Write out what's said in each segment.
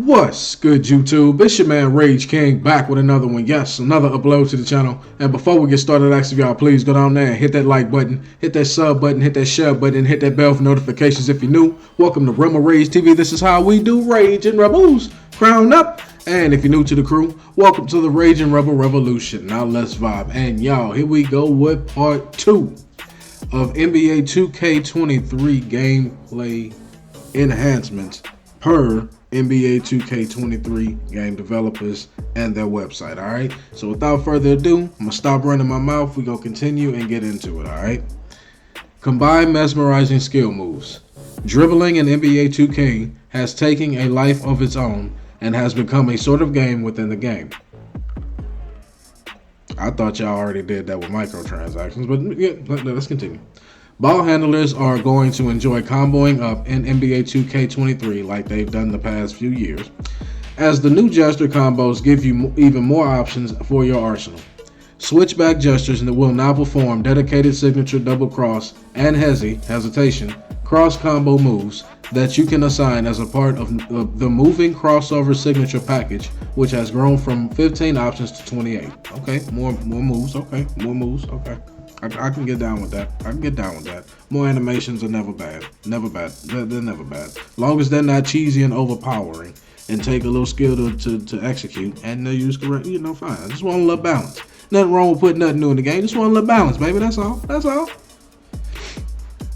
What's good, YouTube? It's your man Rage King back with another one. Yes, another upload to the channel. And before we get started, I ask y'all, please go down there and hit that like button, hit that sub button, hit that share button, hit that bell for notifications if you're new. Welcome to Rebel Rage TV. This is how we do Rage and Rebels. Crown up. And if you're new to the crew, welcome to the Rage and Rebel Revolution. Now let's vibe. And y'all, here we go with part 2 of NBA 2K23 gameplay enhancements per NBA 2K23 game developers and their website. Alright, so without further ado, I'm gonna stop running my mouth. We gonna continue and get into it. Alright, combine mesmerizing skill moves. Dribbling in NBA 2K has taken a life of its own and has become a sort of game within the game. I thought y'all already did that with microtransactions, but yeah, let's continue. Ball handlers are going to enjoy comboing up in NBA 2K23 like they've done the past few years, as the new gesture combos give you even more options for your arsenal. Switchback gestures will now perform dedicated signature double cross and hesitation cross combo moves that you can assign as a part of the moving crossover signature package, which has grown from 15 options to 28. Okay, more moves. Okay, more moves. Okay. I can get down with that. I can get down with that. More animations are never bad. Never bad. They're never bad. Long as they're not cheesy and overpowering and take a little skill to execute and they use correct, fine. I just want a little balance. Nothing wrong with putting nothing new in the game. Just want a little balance, baby. That's all. That's all.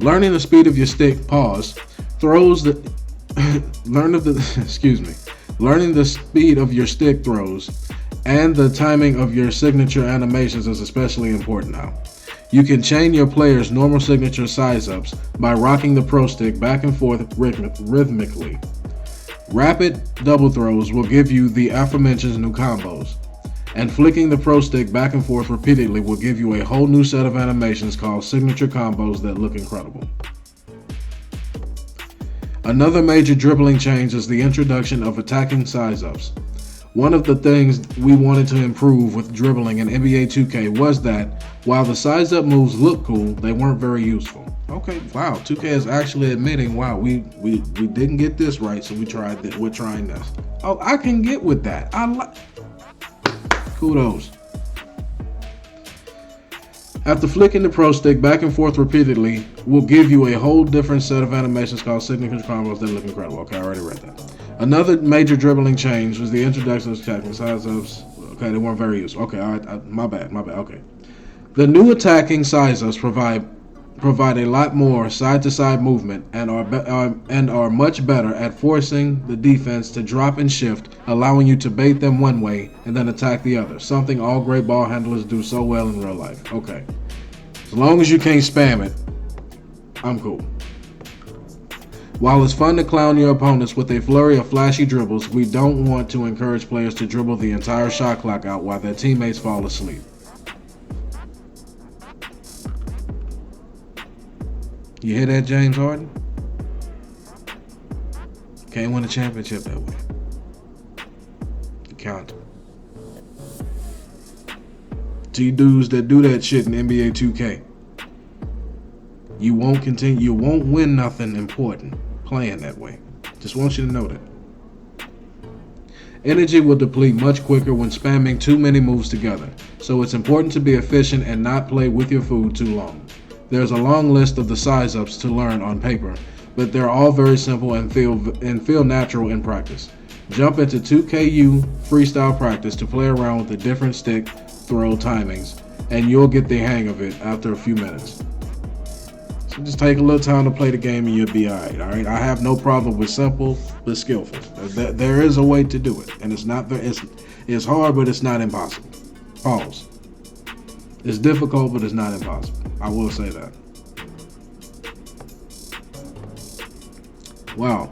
Learning the speed of your stick, throws the learning the speed of your stick throws and the timing of your signature animations is especially important now. You can chain your players' normal signature size-ups by rocking the pro stick back and forth rhythmically. Rapid double throws will give you the aforementioned new combos, and flicking the pro stick back and forth repeatedly will give you a whole new set of animations called signature combos that look incredible. Another major dribbling change is the introduction of attacking size-ups. One of the things we wanted to improve with dribbling in NBA 2K was that while the size-up moves look cool, they weren't very useful. Okay, wow, 2K is actually admitting, wow, we didn't get this right, so we're trying this. Oh, I can get with that. Kudos. After flicking the pro stick back and forth repeatedly, will give you a whole different set of animations called signature combos that look incredible. Okay, I already read that. Another major dribbling change was the introduction of attacking size-ups. Okay, they weren't very useful. Okay, all right, my bad. Okay. The new attacking size-ups provide a lot more side-to-side movement and are much better at forcing the defense to drop and shift, allowing you to bait them one way and then attack the other, something all great ball handlers do so well in real life. Okay. As long as you can't spam it, I'm cool. While it's fun to clown your opponents with a flurry of flashy dribbles, we don't want to encourage players to dribble the entire shot clock out while their teammates fall asleep. You hear that, James Harden? Can't win a championship that way. You count. T-dudes that do that shit in NBA 2K. You won't win nothing important playing that way. Just want you to know that. Energy will deplete much quicker when spamming too many moves together, so it's important to be efficient and not play with your food too long. There's a long list of the size-ups to learn on paper, but they're all very simple and feel natural in practice. Jump into 2KU freestyle practice to play around with the different stick throw timings, and you'll get the hang of it after a few minutes. So just take a little time to play the game and you'll be alright. Alright, I have no problem with simple but skillful. There is a way to do it, and it's hard, but it's not impossible. Pause. It's difficult, but it's not impossible. I will say that. Wow,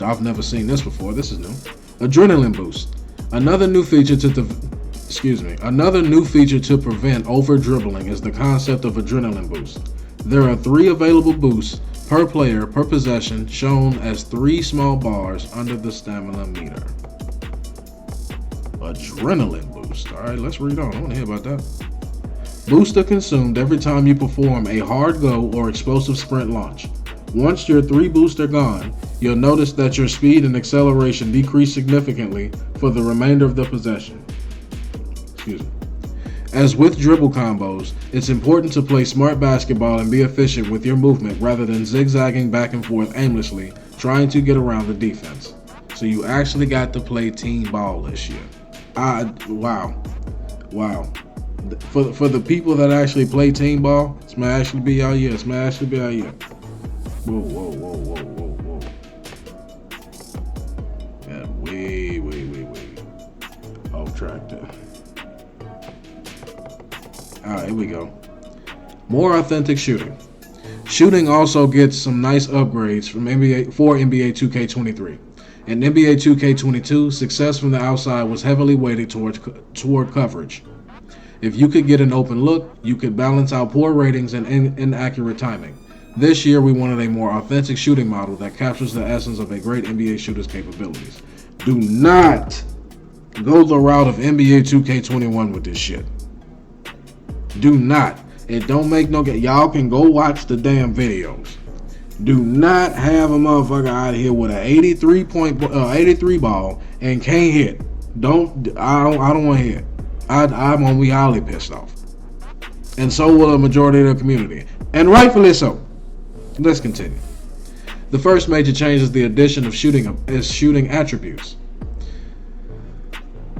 I've never seen this before. This is new. Adrenaline boost. Another new feature to prevent over dribbling is the concept of adrenaline boost. There are 3 available boosts per player per possession, shown as 3 small bars under the stamina meter. Adrenaline boost. All right, let's read on. I want to hear about that. Boost are consumed every time you perform a hard go or explosive sprint launch. Once your 3 boosts are gone, you'll notice that your speed and acceleration decrease significantly for the remainder of the possession. Excuse me. As with dribble combos, it's important to play smart basketball and be efficient with your movement rather than zigzagging back and forth aimlessly, trying to get around the defense. So you actually got to play team ball this year. Wow. For the people that actually play team ball, it's might actually be our year. It's might actually be our year. Whoa. Yeah, way off track there. Alright, here we go. More authentic shooting. Shooting also gets some nice upgrades from NBA 2K23. In NBA 2K22, success from the outside was heavily weighted toward coverage. If you could get an open look, you could balance out poor ratings and inaccurate timing. This year, we wanted a more authentic shooting model that captures the essence of a great NBA shooter's capabilities. Do not go the route of NBA 2K21 with this shit. Do not. It don't make no game. Y'all can go watch the damn videos. Do not have a motherfucker out here with an 83 ball and can't hit. I don't want to hit. I'm gonna be highly pissed off. And so will a majority of the community. And rightfully so. Let's continue. The first major change is the addition of shooting attributes.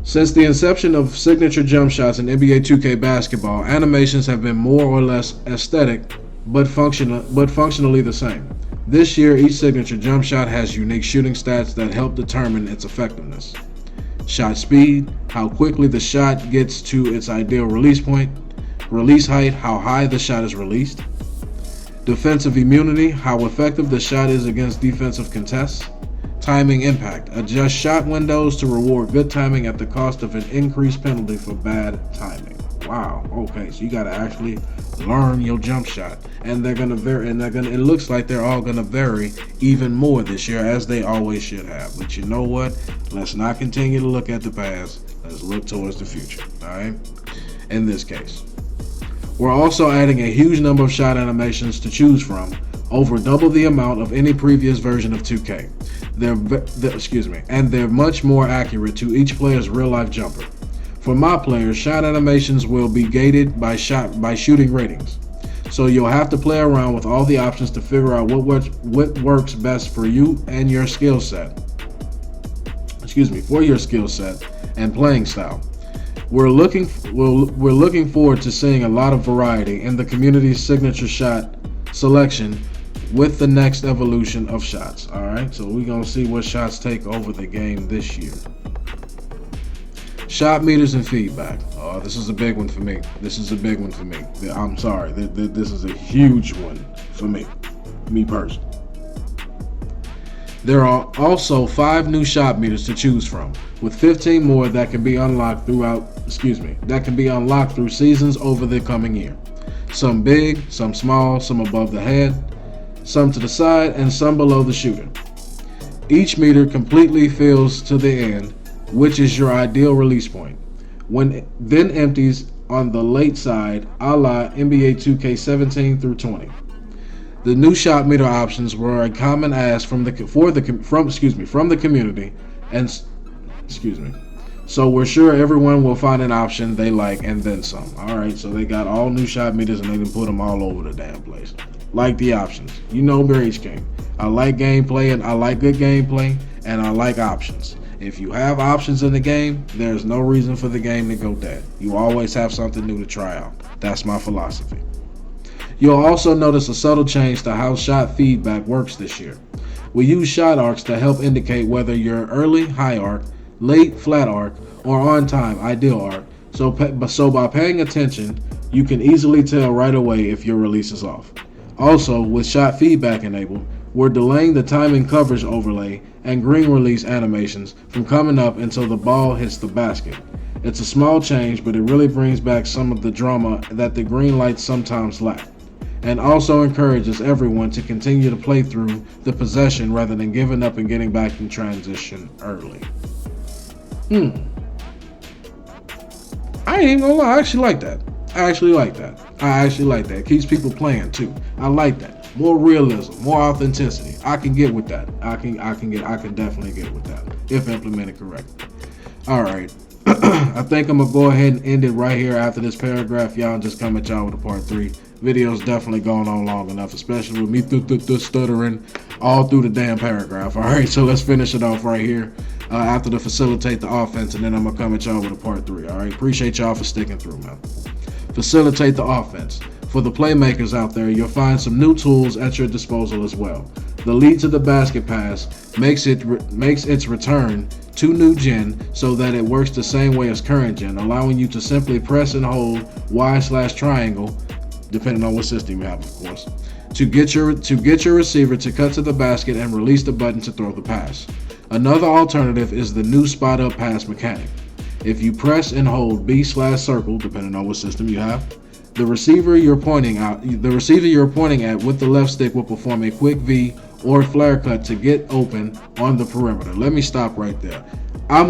Since the inception of signature jump shots in NBA 2K basketball, animations have been more or less aesthetic, but functionally the same. This year, each signature jump shot has unique shooting stats that help determine its effectiveness. Shot speed, how quickly the shot gets to its ideal release point. Release height, how high the shot is released. Defensive immunity, how effective the shot is against defensive contests. Timing impact, adjust shot windows to reward good timing at the cost of an increased penalty for bad timing. Wow, okay, so you gotta actually learn your jump shot. And they're gonna vary, it looks like they're all gonna vary even more this year, as they always should have. But you know what? Let's not continue to look at the past. Let's look towards the future, alright? In this case. We're also adding a huge number of shot animations to choose from, over double the amount of any previous version of 2K. They're much more accurate to each player's real-life jumper. For my players, shot animations will be gated by shooting ratings. So you'll have to play around with all the options to figure out what works best for you and your skill set. For your skill set and playing style. We're looking forward to seeing a lot of variety in the community's signature shot selection with the next evolution of shots. Alright, so we're going to see what shots take over the game this year. Shot meters and feedback. Oh, this is a big one for me. I'm sorry. This is a huge one for me personally. There are also 5 new shot meters to choose from, with 15 more that can be unlocked through seasons over the coming year. Some big, some small, some above the head, some to the side, and some below the shooter. Each meter completely fills to the end, which is your ideal release point, then empties on the late side, a la NBA 2K17 through 20. The new shot meter options were a common ask from the community, and so we're sure everyone will find an option they like and then some. All right, so they got all new shot meters and they can put them all over the damn place. Like the options, you know, Rage King. I like gameplay, and I like good gameplay, and I like options. If you have options in the game, there's no reason for the game to go dead. You always have something new to try out. That's my philosophy. You'll also notice a subtle change to how shot feedback works this year. We use shot arcs to help indicate whether you're early, high arc, late, flat arc, or on time, ideal arc. So by paying attention, you can easily tell right away if your release is off. Also, with shot feedback enabled, we're delaying the timing coverage overlay and green release animations from coming up until the ball hits the basket. It's a small change, but it really brings back some of the drama that the green lights sometimes lack, and also encourages everyone to continue to play through the possession rather than giving up and getting back in transition early. I ain't even gonna lie, I actually like that. I actually like that. It keeps people playing too. I like that. More realism, more authenticity. I can get with that. I can definitely get with that if implemented correctly. All right. I think I'm gonna go ahead and end it right here after this paragraph, y'all, and just come at y'all with a part 3. Video's definitely going on long enough, especially with me stuttering all through the damn paragraph. All right, so let's finish it off right here after the facilitate the offense, and then I'm gonna come at y'all with a part 3. All right, appreciate y'all for sticking through, man. Facilitate the offense. For the playmakers out there, you'll find some new tools at your disposal as well. The lead to the basket pass makes its return to new gen so that it works the same way as current gen, allowing you to simply press and hold Y/triangle, depending on what system you have, of course, to get your receiver to cut to the basket and release the button to throw the pass. Another alternative is the new spot up pass mechanic. If you press and hold B/circle, depending on what system you have, the receiver you're pointing at with the left stick will perform a quick V or flare cut to get open on the perimeter. Let me stop right there. I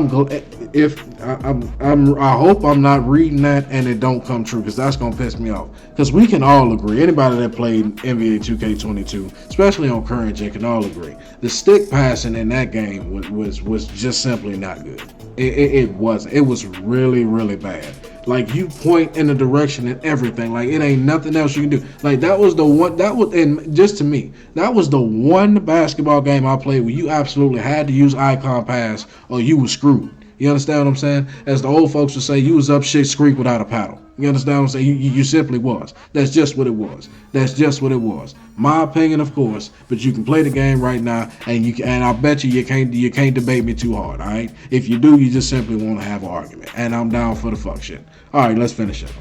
hope I'm not reading that and it don't come true, because that's gonna piss me off. Because we can all agree, anybody that played NBA 2K22, especially on current gen, can all agree the stick passing in that game was just simply not good. It was really, really bad. Like, you point in a direction and everything. Like, it ain't nothing else you can do. Like, that was the one, and just to me, that was the one basketball game I played where you absolutely had to use icon pass or you was screwed. You understand what I'm saying? As the old folks would say, you was up shit's creek without a paddle. You understand what I'm saying? You simply was. That's just what it was. My opinion, of course, but you can play the game right now, and I bet you can't debate me too hard, all right? If you do, you just simply want to have an argument, and I'm down for the fuck shit. All right, let's finish it.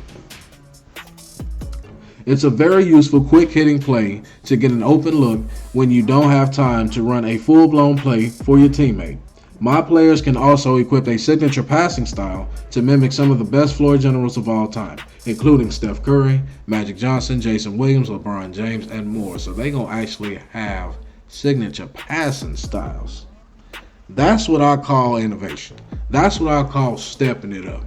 It's a very useful, quick-hitting play to get an open look when you don't have time to run a full-blown play for your teammate. My players can also equip a signature passing style to mimic some of the best floor generals of all time, including Steph Curry, Magic Johnson, Jason Williams, LeBron James, and more. So they gonna actually have signature passing styles. That's what I call innovation. That's what I call stepping it up.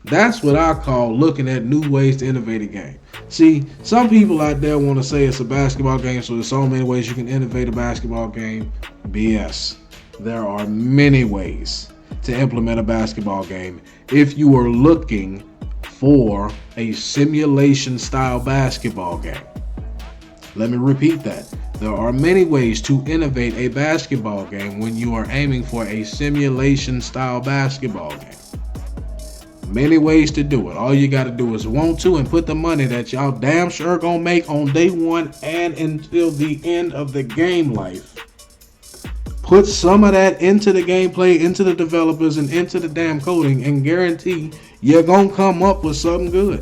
That's what I call looking at new ways to innovate a game. See, some people out there want to say it's a basketball game, so there's so many ways you can innovate a basketball game. BS. There are many ways to implement a basketball game if you are looking for a simulation style basketball game. Let me repeat that. There are many ways to innovate a basketball game when you are aiming for a simulation style basketball game. Many ways to do it. All you got to do is want to and put the money that y'all damn sure gonna make on day one and until the end of the game life. Put some of that into the gameplay, into the developers, and into the damn coding, and guarantee you're going to come up with something good.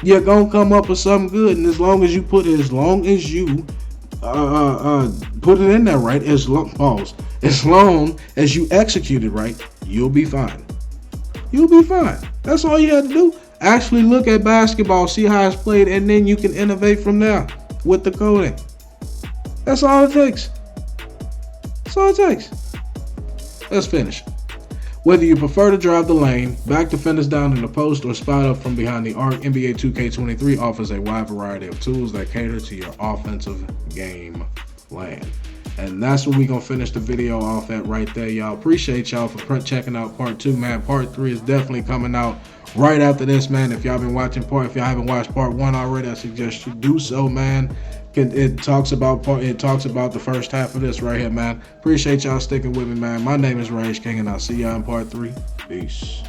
And as long as you put it in there right, as long as you execute it right, you'll be fine. That's all you have to do. Actually look at basketball, see how it's played, and then you can innovate from there with the coding. That's all it takes. Let's finish. Whether you prefer to drive the lane, back defenders down in the post, or spot up from behind the arc, NBA 2K23 offers a wide variety of tools that cater to your offensive game plan. And that's what we're going to finish the video off at right there, y'all. Appreciate y'all for checking out part 2, man. Part 3 is definitely coming out right after this, man. If y'all haven't watched part 1 already, I suggest you do so, man. It talks about the first half of this right here, man. Appreciate y'all sticking with me, man. My name is Rage King, and I'll see y'all in part 3. Peace.